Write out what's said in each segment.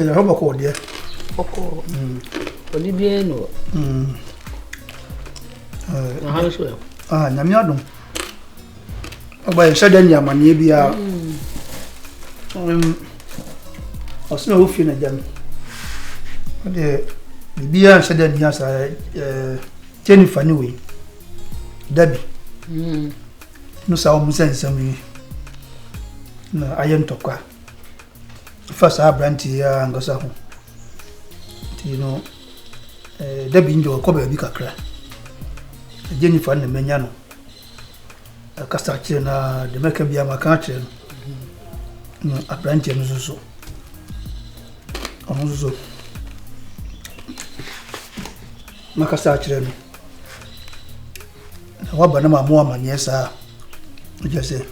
Okay, I hope I called there. Oko. Olivia no. How is well? Nyamiadum. Oba shada nya mane bia. Osna wo fi na jam. Ode bibia shada nya sa Jennifer ni we. Dabi. No sa o musensam yi. Na ayen tokwa. First abranti ya ngosa ho. You know, Dabi njo ko ba bi kakra. Jennifer na menya no. Kasa kire na de meka bia maka kire no. Abranti no so. Ono so. Maka sa kire no. Wa ba na mamu amanye sa. Je se.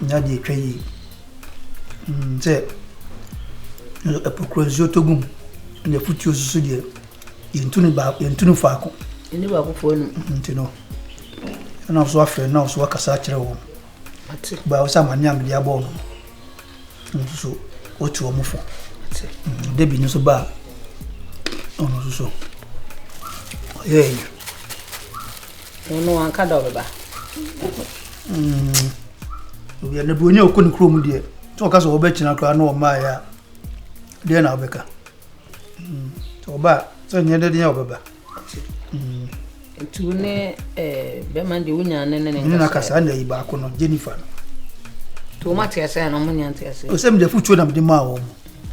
Nya di twi. Se. E procure togum. Ne futu so de. Yentunu faako. Ni ba ko fo no. Ntino. Na so afre na so kasa kire wo. Ati. Ba o sa manyam dia bo no. So o tu o mufo. Ati. Debi no so ba. Ono so. Eh. Ono anka do beba. Obi na bu onye okoni krom de. To ka so wo be kina kra na o ma ya. De na obeka. To ba so nye de nya obeba. Tu ne be man de wunya ne na kasa na yi ba ko no Jennifer. To ma te ase na mo nya te ase. O sem de futu na de ma wo.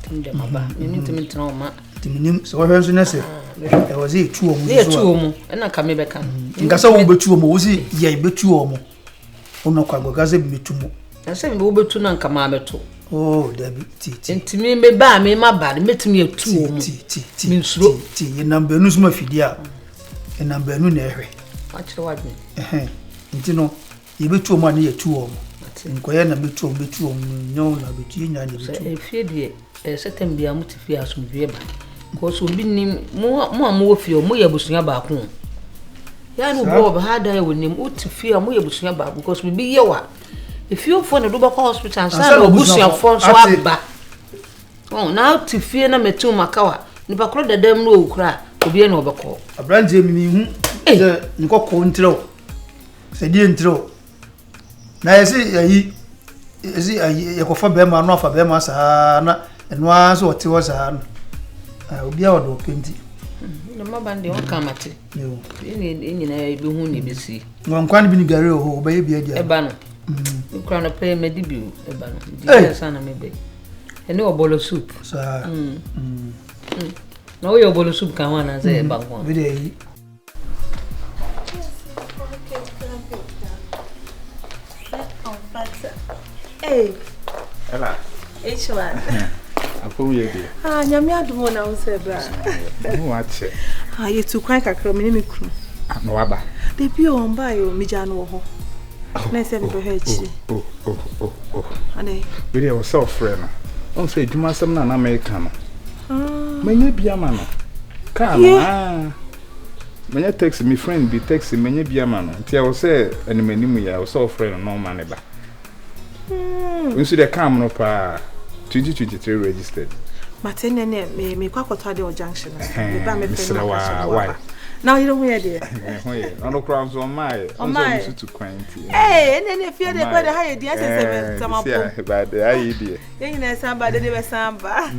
Tim de ma ba. Ni tim tena o ma. Timinim so hwe so na se. E was e tu o mu. E tu o mu. E na ka me be kan. Ngasa wo betu o mu, wo si ye betu o mu. Ono kwa gogaze bi metu mu. Na se me wo betu na nka ma beto. Oh, Dabi ti. Ntimi me ba me ma ba, metumi etu o mu. Ti. Ye number nu suma fidia. E number nu na ehwe. A kire wadwe. Nti no, ye betu o mu na ye tu o mu. Nkoye na betu o mu, nyo na betu nya na betu. E fie de setem bia mu ti fie asomdwe ba. Ko so bi nim mo wo fie mo ye busua ba ko. Ya no bo ba hada ye wonim uti fie mo ye busua ba because bi ye wa. If you phone do ba hospital say no busua phone so aba. Oh, now ti fie na metu makawa. Nipa kro dadam no okura obi na obekọ. Abranje mi hu se nkoko ntro. Se die ntro. Na yesi ye ko fa be ma no fa be ma sa na eno aso ote wo sa obi a wodo penti no mabande won kamate yo ni nyina e bi hu ni be si won kwan bi ni gare ho ba ye bi adia e ba no nkra no pay medi bi e ba no di sana me be ene obolo soup sa na wo obolo soup kan wana ze e ba ho bi de yi Hey. Ela. H1. Apo ye de. Nyame adumo na wo se bra. Mo ache. Ye tu kwan kakra me me kru. No waba. De bi o mba yo mi ja no ho. Na se me be ha chi. Oh. Ane. We dey was so friend. On say djuma sam na America no. Menye bia ma no. Ka no. Menye text me friend be text menye bia ma no. Ti I was say animanimu ya was so friend no man ba. We see the cam no pa 2023 registered. Matene ne me kwakoto de o junction. Me ba me friend why? Now you don't hear there. No crowns on my. On to quainty. Hey, and fear the better higher the answer some up. But the idea. Then you somebody they were samba.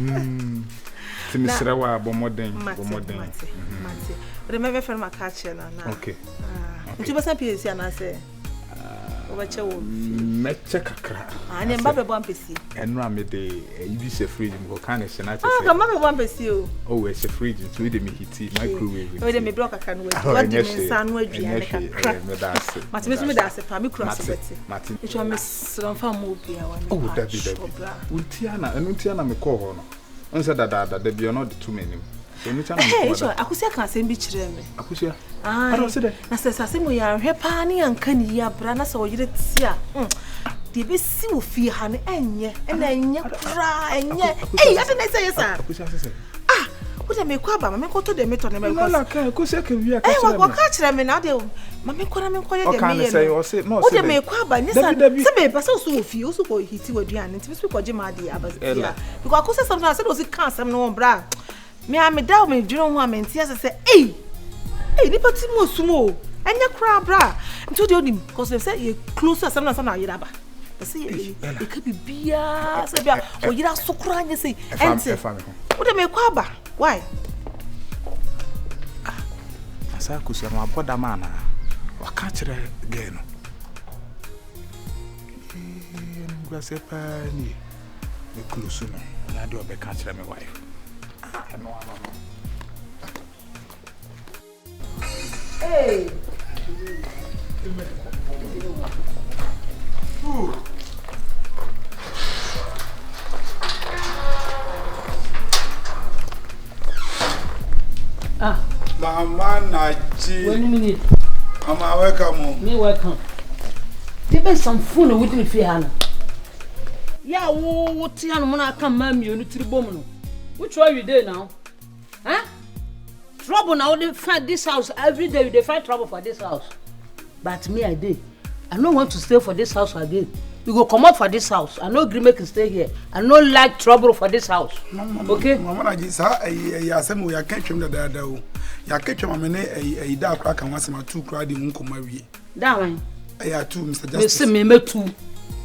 Mr. Wa modern. Remember from my catcher now. Okay. You must appear and I say. Mecha kakra. Ani mbabe bo ampesi. Enu amede ibi se fridge mo kan e se na che. Ka mbabe bo ampesi o. Oh, e se fridge to de me hiti microwave. We de me block aka no we. What de me san no aduane kakra. Me da ase. Matime me da ase fa me kura se beti. Martin. It was miss fa mo bia wa me. Oh, Dabi. Untia na me call ho no. Onse da bi no de too many. Hey, so akusia kan sem bi kire me. Akusia. Ah. Na se sase mo ya hwe pa ne anka ni ya bra na se wo yire tia. De be si wo fie ha ne enye. Na enye kra enye. Eh, ase na say yes ah. Akusia say. Ah, Who dey make kwaba? Me ko to dey meto na me ko. Na ka ko se ka wi aka. Wa ka kire me na dey. Mame ko na me ko ye dey me. O say o say no say. Who dey make kwaba? Ni say be person so ofie, o so ko hiti waduane. Nti me ko je ma dey abazia. Because I say something I said o say kan some no bra. Me am down me dwon ho amenti say eh ni pati mo sumo. Anya kra bra. Nti dey onim because they say you close to some na yiraba. Say e ka bibia say bia o yira sokura anya say ente. Who dey make kwaba? Why? Asa kusia ma boda mana. Wa ka kire geno. Ngwa se pa ni. Me close no. Na do be ka kire me wife. No. Hey. Mama Naji. 1 minute. Mama, welcome. Me welcome. Give me some food with me here. Yeah, what tiano mona come mammy you to the bomb. Which way you there now? Huh? Trouble now they find this house every day they find trouble for this house. But me I did. I don't want to stay for this house again. You go come out for this house. I no agree make you stay here. I no like trouble for this house. Okay? Mama Naji sa asem we catch him that o. Ya catch him amene da akra kan wasema 2 kra di nkoma wie. That one. Ya 2 Mr. Justice. Me say me 2.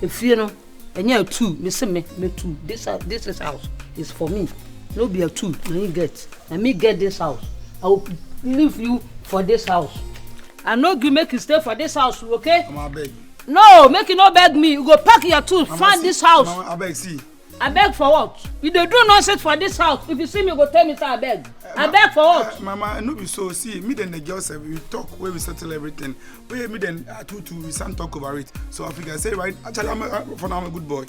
If you know, enya 2, me say me 2. This is house is for me. No be a 2. Na you get. Na me get this house. I will leave you for this house. I no agree make you stay for this house, okay? Mama beg. No, make you no beg me. You go pack your tools, find this house. Mama, I beg, see. I beg for what? You dey do nonsense for this house. If you see me, go tell me say I beg. I beg for what? Mama, no be so. See, me then the girls we talk where we settle everything. Where me then we some talk over it. So I figure say right. Actually, I'm a good boy.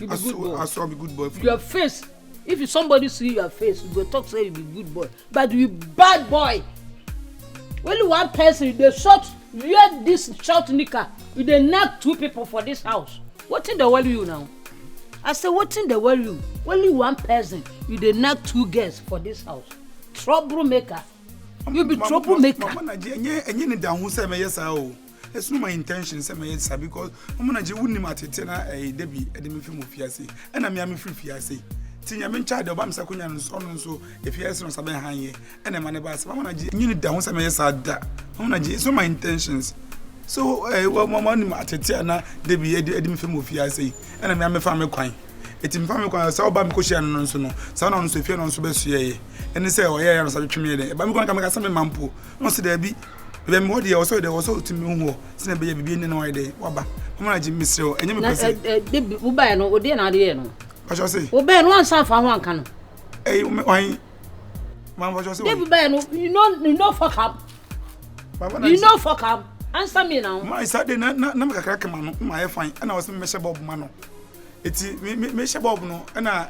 You be good boy. I saw be good boy. Your face. If somebody see your face, you go talk say you be good boy. But you bad boy. Only one person dey short. Wear this short knicker. You dey knock 2 people for this house. What in the world you now? I say what in the world you? Only one person. You dey knock 2 girls for this house. Troublemaker. You be troublemaker. Mama Naji, enye ni da hu say me yes o. It's not my intention say me yes because Mama Naji wunni matete na Debbie edemi fi mo fiase. E na me am fi fiase. Tinya me ncha de obam sakonya nso if yes no sabe hanye. E na ma ne ba say Mama Naji enye ni da hu say me yes ada. Mama Naji, it's not my intentions. So Mama ni matete na Debbie edemi fi mo fiase. E na me am fa me kwan. Etim fa me kwan say obam ko hia no nso no. Sa na nso fie no nso be suye. Ene say oye ya no sabe tweme de. E ba me kwan ka me ka say me mampo. No se da bi. Be me ho de also timi ho. Se na be ya bibi ni na wa de. Waba. Mama Naji misreo. Enye me pese. Debbie wo ba no odi na de no. I shall say. Wo ba no ansa fa ho anka no. Hey, why? Mama, what you say? Debbie ba no you know fuck up. You know fuck up. Answer me now. My Saturday na me kakra kema no my fine. And I was me shebob man no. Eti me shebob no na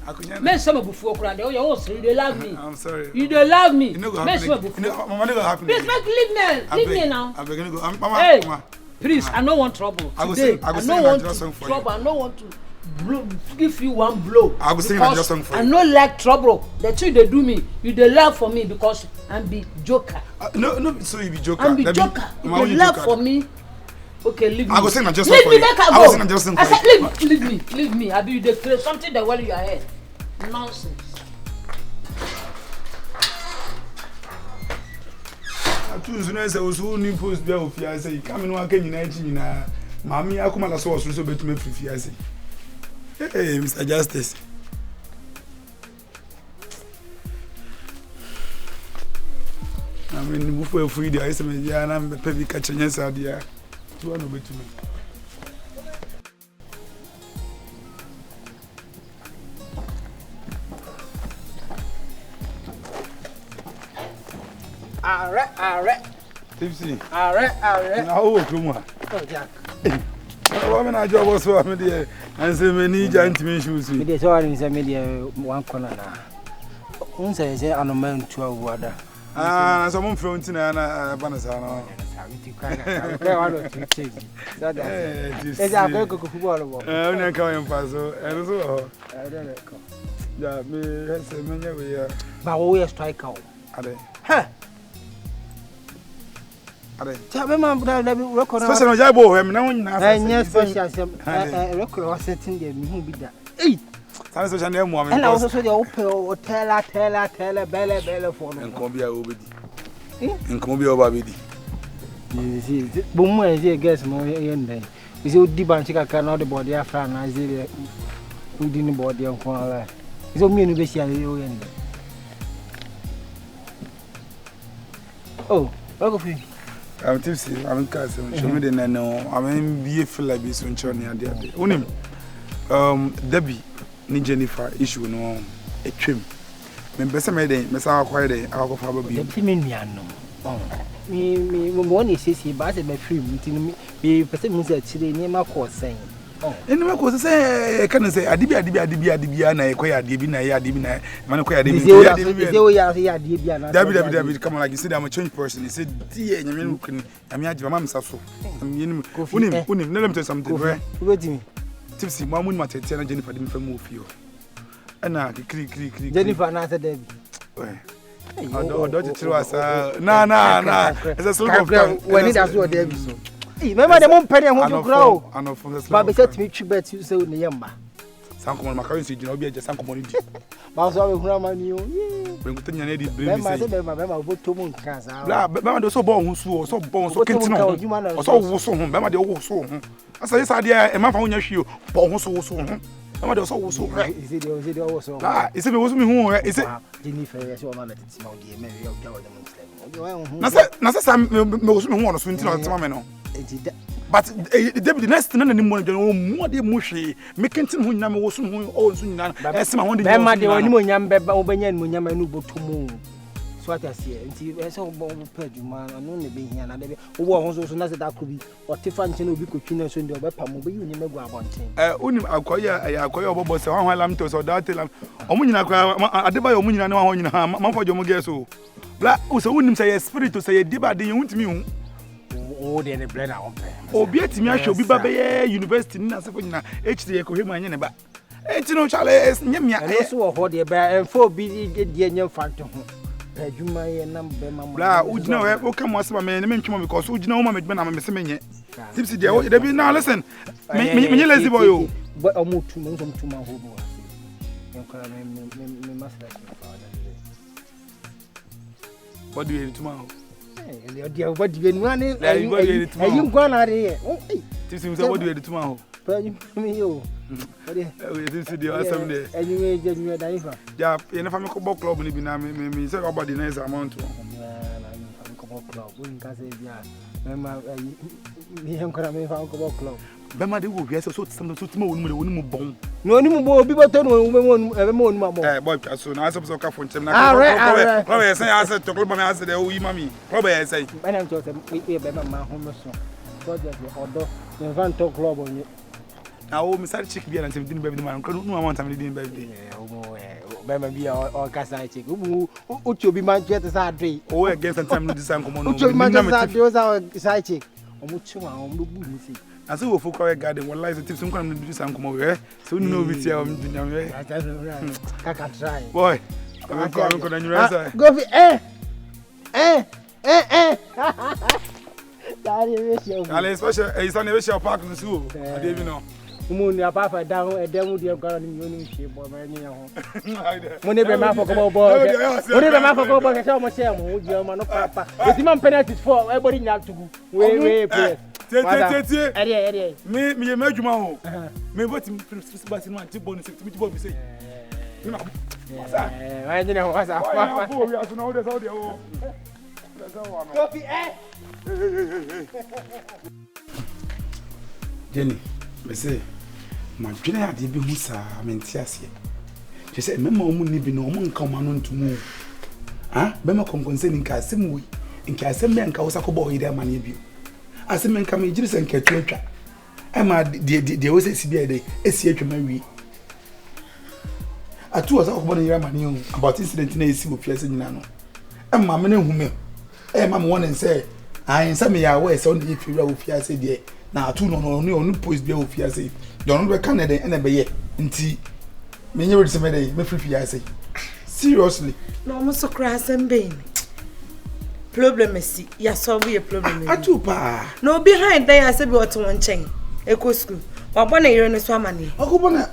akunya. Me say me bufu okura de o you dey love me. I'm sorry. You dey love me. Me say bufu. Mama no happen. Please leave me now. I'm beginning go. Mama, hey, mama. Please, I don't want trouble. Today, I don't want trouble. I don't want to give you one blow. I will sing a song for you. I don't like trouble. The thing they do me, you dey laugh for me because I'm be joker. No, so you be joker. I'm be joker. You dey laugh for me. Okay, leave me. I will sing a just song for you. I will sing a just song for you. I said, leave me. I be you dey create something that while you are here. Nonsense. Tunes no say osu ni post bia ofia say come no aka nyina chi nyina mami akoma la so osu so betume frifia say hey Mr. Justice I mean before free dia say me ya na pe bi ka chenye sa dia tu ano betume Are. Tipsy. Are. Na o kuma. Oh, Jack. Wa me na job so me dey and say me ni giant me shoes. Me dey so I say me dey one corner na. Unse say anoman tu awada. Ah, so mo front na bana sa no. Eza ko football bo. Una ka yan paso. E so ho. Yeah, me has a many way. But we are strike out. Are they? Huh? Are they? Tell me, man, that we record. Special Jabo, I'm now in yes, special. Record was setting there. Me who be that. Hey. That's such a name, woman. And I also saw the open tell bella for and come be a obedi. And come be a babidi. You see, boom, I see a guess more in there. You see, deep and chicken cannot the body after and I see who didn't body on corner. It's only in the end. Oh, welcome for you. I'm tipsy, I'm casting. Show me the nano. I mean, be a feel like this when Johnny and the other. Unim, Debbie, ni Jennifer issue no a trim. Member some day, Messa acquired a alcohol for be. Me, one is he, but my free meeting me, person that today near my course saying. And my course say, I can't say, Adibia, and I acquire Dibina, Manaquia, David, come like you said, I'm a change person. He said, dear, you can, I'm your mam's so. Unim, let him tell something. Waiting. Tipsy, Mamma, my Tatiana Jennifer didn't move you. And now, Jennifer, another day. Oh, don't you tell us? Nah. It's a slow of when it has what they do. Remember the one penny I want to grow. I know from the Baba said me, bet you so in the yamba. Some common currency, you know, be just some commodity. Master Grandma knew. When you think you need it, Remember, what to moon cancer. Remember, so born who so born so continue. So, so, remember the old so. I say, this idea, a man found your shoe, born so. I'm not so right. Is it also? Is it was me who is it? Jennifer, as your man at its mouth, maybe you'll go them. Nasa most me want to swing on Tamano. But the next thing anymore, more the mushy, making him who never was who owns soon. As my one, the man, the one young Beba Obanyan, Munyama, Nubo to move. What I see, and I saw Pedro man, and only being here another who was also not that could be or Tiffany will be cooking so in the weapon, but you never go about him. Only acquire Bobo, so I am to so that tell him. I did buy a woman, no one in her, Mamma for your so. Black, who wouldn't say a spirit to say a debate, you want me. Oh, then a blend out. Oh, be it me, I shall be Babay University, Nasafina, HDA, Kohima, and about. Ain't no Charles, Yamia, and also for the bear and 4 busy get the young factor. You may number Blah, would know who come was my man, because would know my man, I'm a seminar. Tipsy, there be now listen. Me lazy boy. But I'll move to move to my home. What do you do tomorrow? What do you run in? You gone out here? Tipsy, what do you do tomorrow? You. And you may get me a diver. Yeah, in a family club, maybe now, me say about the nice amount. Club, we can say, yeah, Mamma, me and Crame Club. Bema de wo wiase so tsam so tsama wonu mu mu bon no ni mu bo bi boto no mu ma bo boy so na so so ka fo ntem na ko be say ase to club me ase de o yi mami ko be say bana to say we be ma ho me so so just odo me van to club onye na o mi sare chick bi na ntem din baby man ko no amount am din baby bema bi o ka sare chick o chobi man jet sa adwe o against time no design komo no o chobi man jet sa adwe sa sare chick o mu chiwa o mu bu mi si I say we for garden. One lies the tips. Some kind of do some come over. So no with you. I'm doing. Kaka try. Boy, I'm going on your side. Go for Daddy, wish you. I'll especially. It's on the wish you park in the zoo. I didn't know. Moon ya papa down a demo dear girl in union boy. Money be my for go boy. Money be my for go boy. I tell myself, would you man of papa? It's man penalties for everybody not to go. Wait. Me majuma ho me vote basi no anti bonus to me say you know why you know what's up we are now there oh that's one coffee Jenny me say ma dwene ade bi hu sa menti ase je say mema omu ni bi no omu nka o ma no ntumu be ma konkonse ni nka asem wi nka asem me nka wo sakobo yi de ma ne bi as men come jiri sen ketu atwa ema de wo se sibia de esi atwa mawi atu osa ko bona yira mani o about incident na esi wo fiase nyina no ema me na hume ema me won say ayin say me ya we say on de fiwa wo fiase de na atu no post bia wo fiase de on be Canada ena be ye nti Me you ready some day, me free I say. Seriously. No mo so crass and being. Problem is ya solve your problem. Atupa. No behind there I say be what one chain. Eco school. Wa bona yere no so amane. Okubona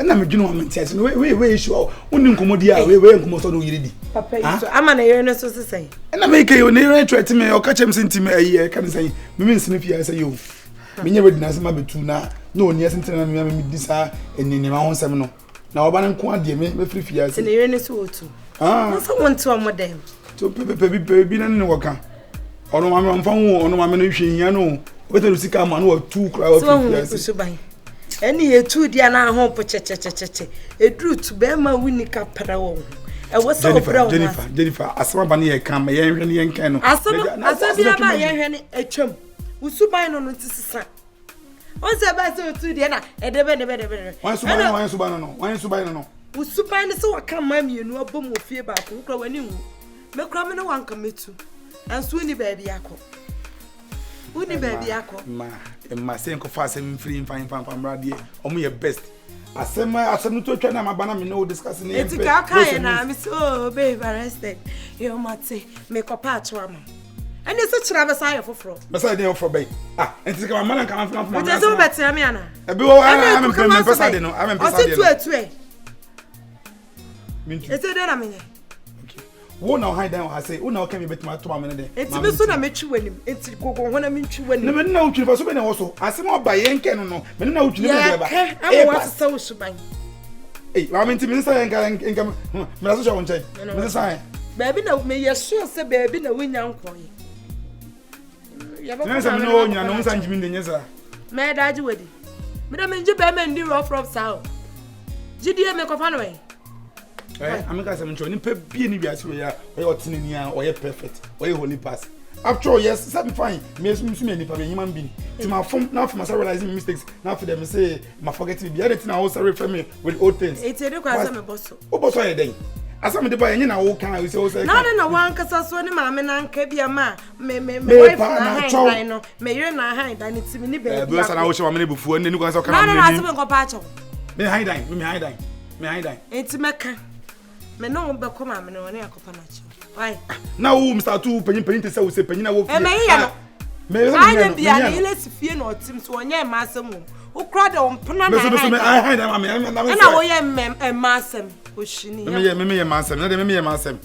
na me dwunu amenti ase we issue woni nkomodi a we nkomo so no yiri di. Papa so amana yere no so say. Na me ke yo ne yere threat me o ka chem sentim ayi kan say me nsini fi ase yo. Me nye ready na se ma betu na oni sentim na me disa enini ma honsem no. Na oba na nko ade me free fi ase. Ne yere no so otu. No so want to amodem. To pepe na ne woka. Ono ma me mfa ho ono ma me no hwe hia no. We tell sika ma no tu kra wa fi ase. So ban. Any etu dia na ho po che edru tu be ma wini ka para wo e wo so bra wo Jennifer asama ba ne ye kan ma ye hwe ne ye kan no asama dia ba ye hwe ne atwam usu ban no tisisa on se ba se etu dia na edebe wan su ban no usu ban se waka ma mienu abom ofie ba ko kra wani hu me kra me no wanka metu anso ni ba bia ko uni baby yako ma say nko fa sem free fine brade omo ye best asem no to twa na mabana me no discuss na etika kan na me so babe arrested you mate me ko pa atwa ma ani so kira be say foforo be say dey foforo bay entika ma man kan fa ma je so betia me ana e be wo am pesa de no am pesa de no tu mintu ese de na me wo na hide down I say wo na o kemi betima to ma me de enti be so na metwi wanim enti gogo ho na metwi wanim ne me na utwi fa so be na wo so asem oba yenke no me na utwi ne be ba e wa so wo suban wa me enti me say enka me na so sha won chai me say baby na me yeso se baby na wonya nkon ya ba ko na no nya no nsa njimi de nyesa me daji wedi me da me nji be me ndi rough sao jidie me ko fa no e ameka se mcho ni pe bie ni biase we ya we otini ni a we perfect we holy pass after all yes sabi fine me me ni pa be human being to my form now for my realizing mistakes now for them say my forget me be anything I also refer me with old things it dey kwa say me bosso o bosso ye den asam de ba ye na wo kan we say na wan kasa so ni ma me na nka bia ma me wife na hide no me yere na hide dan ti me ni be bia sa na wo shwa me ne bufu ne ni kwa say kan na asem nko pa acho me hide enti meka me no be koma me no ne akopa na chi why na wo mr tu panyin te say wo say panyin na wo fi me ya no me ya bia na ile sifie na otim so onye ma asem wo kra de ompona na I hide am na wo ye ma asem o shini me ye ma asem na de me ye ma asem